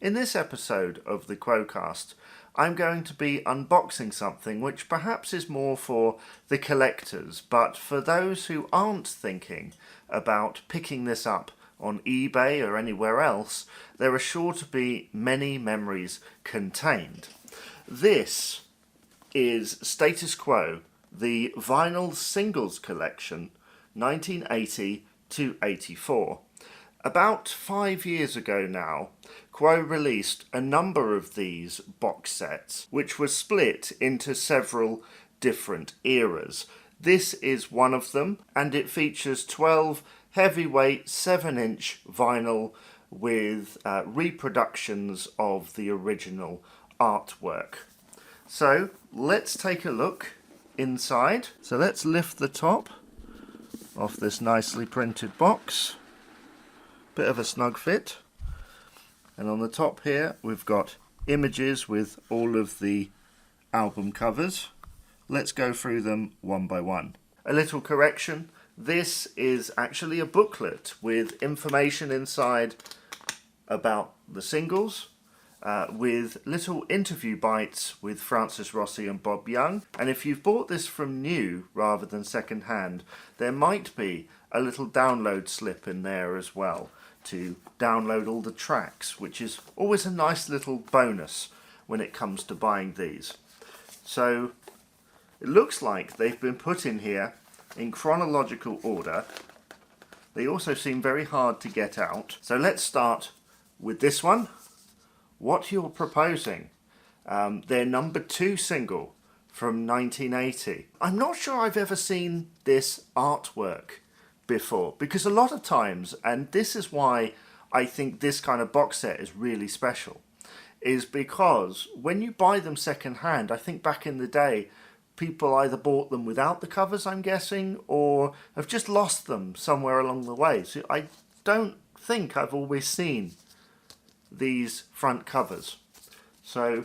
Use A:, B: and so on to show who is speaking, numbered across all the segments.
A: In this episode of the Quo-Cast, I'm going to be unboxing something which perhaps is more for the collectors, but for those who aren't thinking about picking this up on eBay or anywhere else, there are sure to be many memories contained. This is Status Quo, the vinyl singles collection, 1980 to 84. About 5 years ago now, Quo released a number of these box sets, which were split into several different eras. This is one of them, and it features 12 heavyweight 7-inch vinyl with reproductions of the original artwork. So let's take a look inside. So let's lift the top off this nicely printed box. Bit of a snug fit. And on the top here we've got images with all of the album covers. Let's go through them one by one. A little correction. This is actually a booklet with information inside about the singles, with little interview bites with Francis Rossi and Bob Young. And if you've bought this from new rather than second hand, there might be a little download slip in there as well to download all the tracks, which is always a nice little bonus when it comes to buying these. So it looks like they've been put in here in chronological order. They also seem very hard to get out. So let's start with this one, What You're Proposing, their number 2 single from 1980. I'm not sure I've ever seen this artwork before, because a lot of times, and this is why I think this kind of box set is really special, is because when you buy them second hand, I think back in the day people either bought them without the covers, I'm guessing, or have just lost them somewhere along the way. So I don't think I've always seen these front covers. So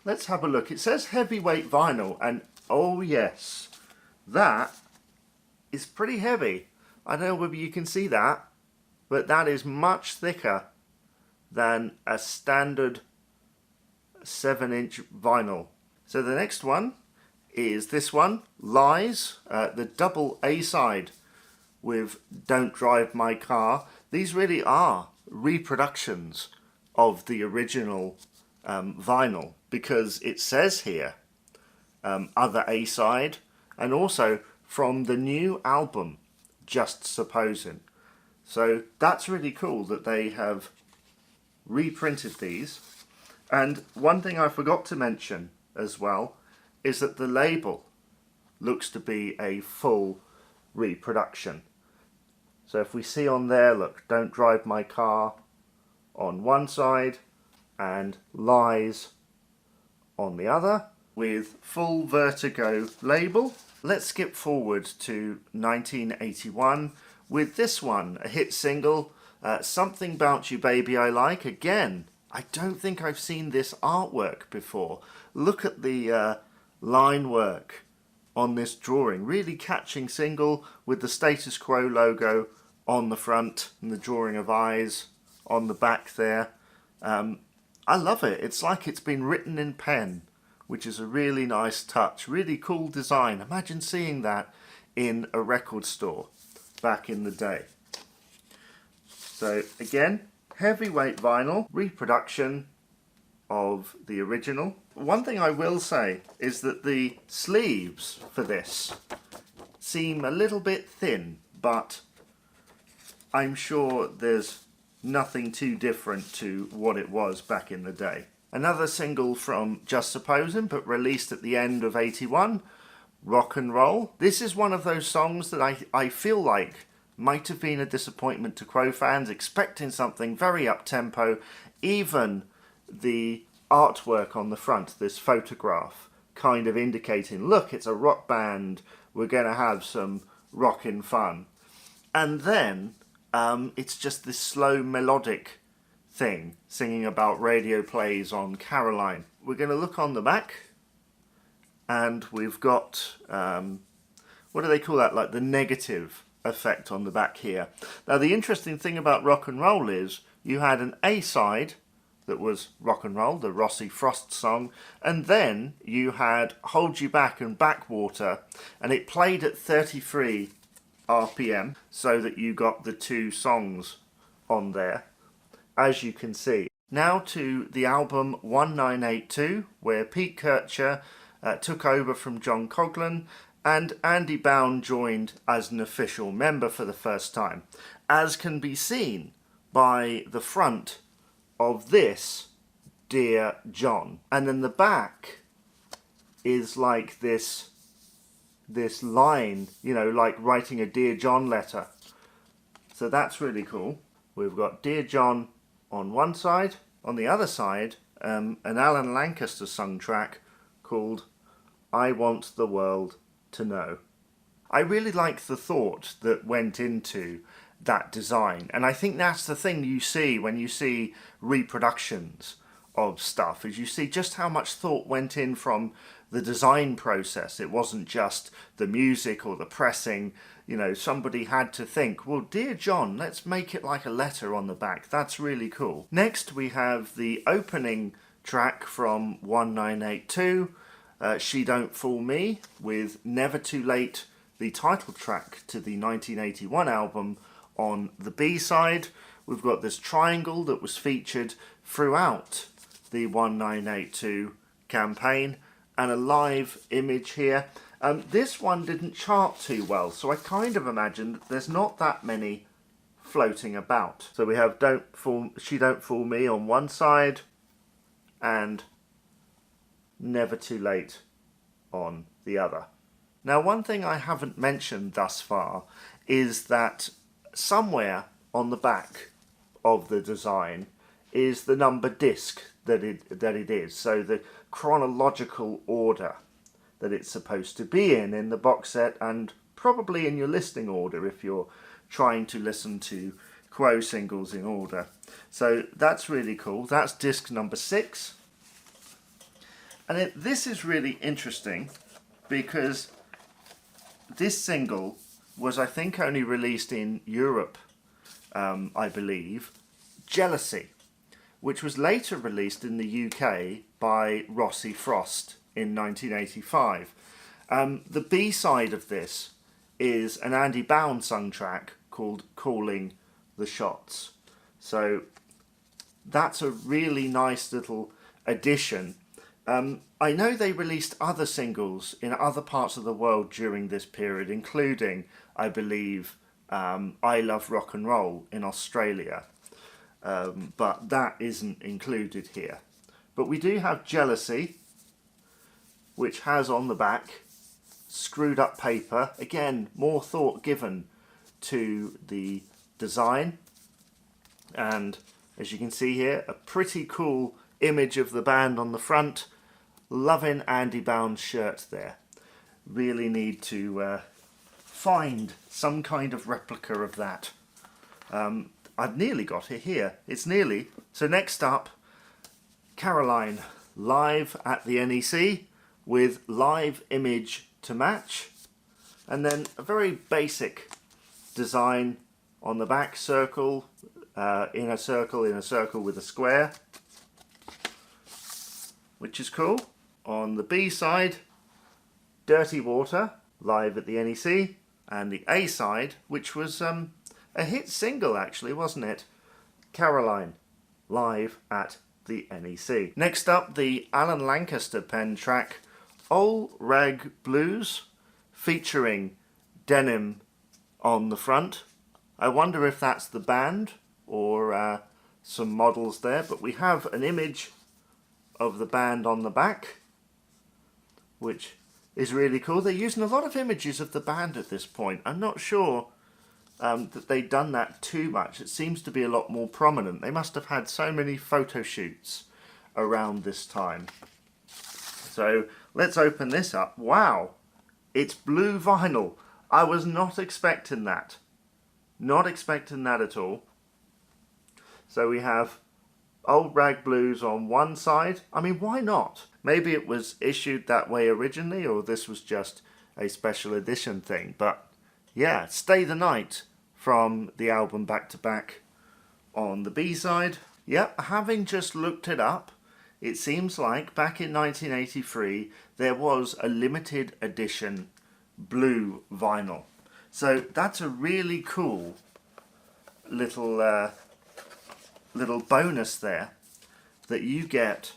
A: let's have a look. It says heavyweight vinyl, and oh yes, that is pretty heavy. I don't know whether you can see that, but that is much thicker than a standard 7-inch vinyl. So the next one is this one, Lies, the double A-side with Don't Drive My Car. These really are reproductions of the original vinyl, because it says here other A-side, and also from the new album Just Supposin'. So that's really cool that they have reprinted these. And one thing I forgot to mention as well is that the label looks to be a full reproduction. So if we see on there, look, Don't Drive My Car on one side and Lies on the other, with full Vertigo label. Let's skip forward to 1981 with this one, a hit single, Something About You Baby I Like. Again, I don't think I've seen this artwork before. Look at the line work on this drawing. Really catching single with the Status Quo logo on the front and the drawing of eyes on the back there. I love it. It's like it's been written in pen, which is a really nice touch. Really cool design. Imagine seeing that in a record store back in the day. So again, heavyweight vinyl, reproduction of the original. One thing I will say is that the sleeves for this seem a little bit thin, but I'm sure there's nothing too different to what it was back in the day. Another single from Just Supposin', but released at the end of 81, Rock and Roll. This is one of those songs that I feel like might have been a disappointment to Quo fans, expecting something very up-tempo. Even the artwork on the front, this photograph, kind of indicating, look, it's a rock band, we're going to have some rockin' fun. And then it's just this slow melodic thing, singing about radio plays on Caroline. We're going to look on the back, and we've got, what do they call that, like the negative effect on the back here. Now the interesting thing about rock and roll is you had an A side that was rock and roll, the Rossi Frost song, and then you had Hold You Back and Backwater, and it played at 33 RPM so that you got the two songs on there, as you can see. Now to the album 1982, where Pete Kircher took over from John Coghlan and Andy Bown joined as an official member for the first time, as can be seen by the front of this Dear John. And then the back is like this line, you know, like writing a Dear John letter. So that's really cool. We've got Dear John on one side. On the other side, an Alan Lancaster sung track called I Want the World to Know. I really like the thought that went into that design, and I think that's the thing you see when you see reproductions of stuff, is you see just how much thought went in from the design process. It wasn't just the music or the pressing, you know, somebody had to think, well, Dear John, let's make it like a letter on the back. That's really cool. Next we have the opening track from 1982, She Don't Fool Me, with Never Too Late, the title track to the 1981 album, on the B-side. We've got this triangle that was featured throughout the 1982 campaign, and a live image here. This one didn't chart too well, so I kind of imagine that there's not that many floating about. So we have She Don't Fool Me on one side and Never Too Late on the other. Now, one thing I haven't mentioned thus far is that somewhere on the back of the design is the number disc that it is. So the chronological order that it's supposed to be in the box set, and probably in your listening order if you're trying to listen to Quo singles in order. So that's really cool. That's disc number 6. And this is really interesting because this single was, I think, only released in Europe, I believe, Jealousy, which was later released in the UK by Rossi Frost in 1985. The B-side of this is an Andy Bown sung track called Calling the Shots. So that's a really nice little addition. I know they released other singles in other parts of the world during this period, including, I believe, I Love Rock and Roll in Australia. But that isn't included here. But we do have Jealousy, which has on the back screwed up paper. Again, more thought given to the design. And as you can see here, a pretty cool image of the band on the front. Loving Andy Bown's shirt there. Really need to find some kind of replica of that. I've nearly got it here. It's nearly. So next up, Caroline, live at the NEC with live image to match. And then a very basic design on the back, circle, in a circle with a square, which is cool. On the B side, Dirty Water, live at the NEC. And the A side, which was a hit single actually, wasn't it? Caroline, live at the NEC. Next up, the Alan Lancaster pen track, Old Rag Blues, featuring denim on the front. I wonder if that's the band or some models there, but we have an image of the band on the back, which is really cool. They're using a lot of images of the band at this point. I'm not sure that they've done that too much. It seems to be a lot more prominent. They must have had so many photo shoots around this time. So let's open this up. Wow, it's blue vinyl. I was not expecting that. Not expecting that at all. So we have Old Rag Blues on one side. I mean, why not? Maybe it was issued that way originally, or this was just a special edition thing. But yeah, Stay the Night from the album Back to Back on the B side. Yep, having just looked it up, it seems like back in 1983 there was a limited edition blue vinyl. So that's a really cool little bonus there, that you get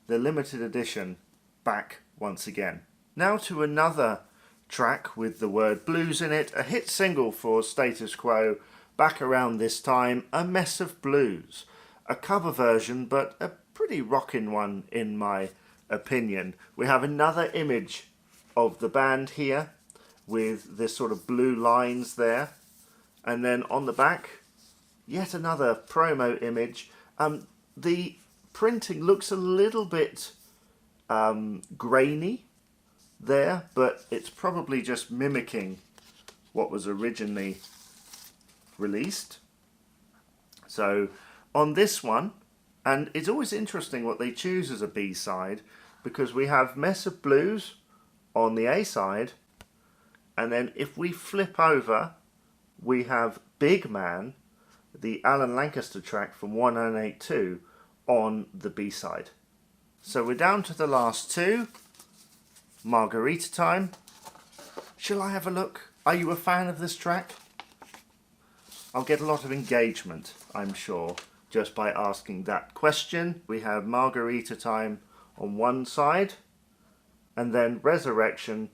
A: the limited edition back once again. Now to another track with the word blues in it, a hit single for Status Quo back around this time, A Mess of Blues. A cover version, but a pretty rockin' one in my opinion. We have another image of the band here with this sort of blue lines there, and then on the back yet another promo image. The printing looks a little bit grainy there, but it's probably just mimicking what was originally released. So on this one, and it's always interesting what they choose as a B-side, because we have Mess of Blues on the A-side, and then if we flip over we have Big Man, the Alan Lancaster track from 1982, on the B-side. So we're down to the last two. Marguerita time. Shall I have a look? Are you a fan of this track? I'll get a lot of engagement, I'm sure, just by asking that question. We have Marguerita time on one side, and then Resurrection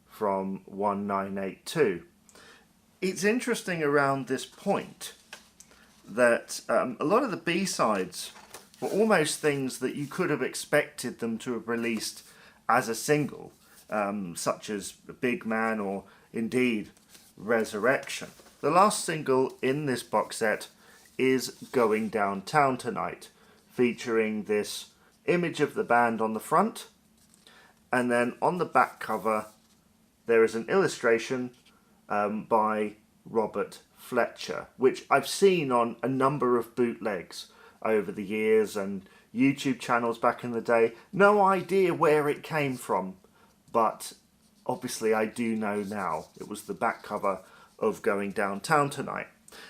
A: from 1982. It's interesting around this point that a lot of the B-sides were almost things that you could have expected them to have released as a single, such as Big Man or indeed Resurrection. The last single in this box set is Going Downtown Tonight, featuring this image of the band on the front, and then on the back cover there is an illustration by Robert Fletcher, which I've seen on a number of bootlegs over the years and YouTube channels back in the day. No idea where it came from, but obviously I do know now. It was the back cover of Going Downtown Tonight.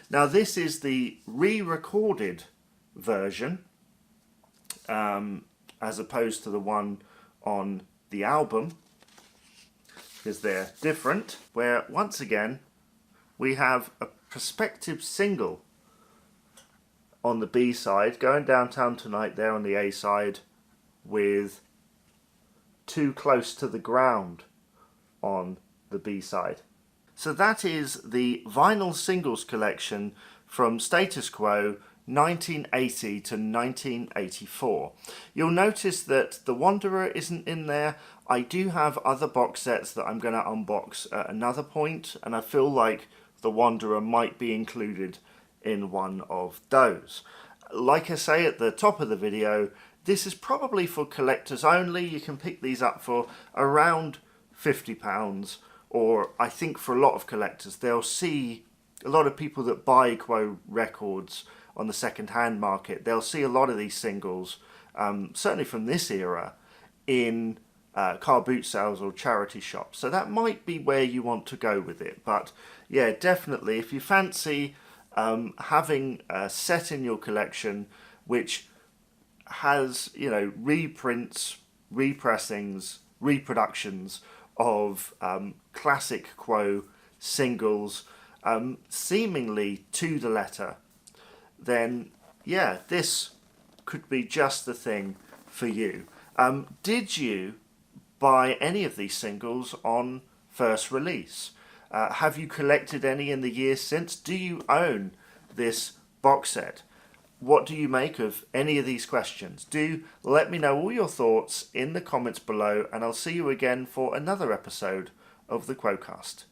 A: Now this is the re-recorded version, as opposed to the one on the album, because they're different, where once again we have a prospective single on the B side, Going Downtown Tonight there on the A side, with Too Close to the Ground on the B side. So that is the vinyl singles collection from Status Quo 1980 to 1984. You'll notice that The Wanderer isn't in there. I do have other box sets that I'm going to unbox at another point, and I feel like The Wanderer might be included in one of those. Like I say at the top of the video, this is probably for collectors only. You can pick these up for around £50, or I think for a lot of collectors, they'll see a lot of people that buy Quo records on the second-hand market. They'll see a lot of these singles, certainly from this era, in car boot sales or charity shops. So that might be where you want to go with it. But yeah, definitely, if you fancy having a set in your collection which has, you know, reprints, repressings, reproductions of classic Quo singles, seemingly to the letter, then yeah, this could be just the thing for you. Did you buy any of these singles on first release? Have you collected any in the years since? Do you own this box set? What do you make of any of these questions? Do let me know all your thoughts in the comments below, and I'll see you again for another episode of the Quo-Cast.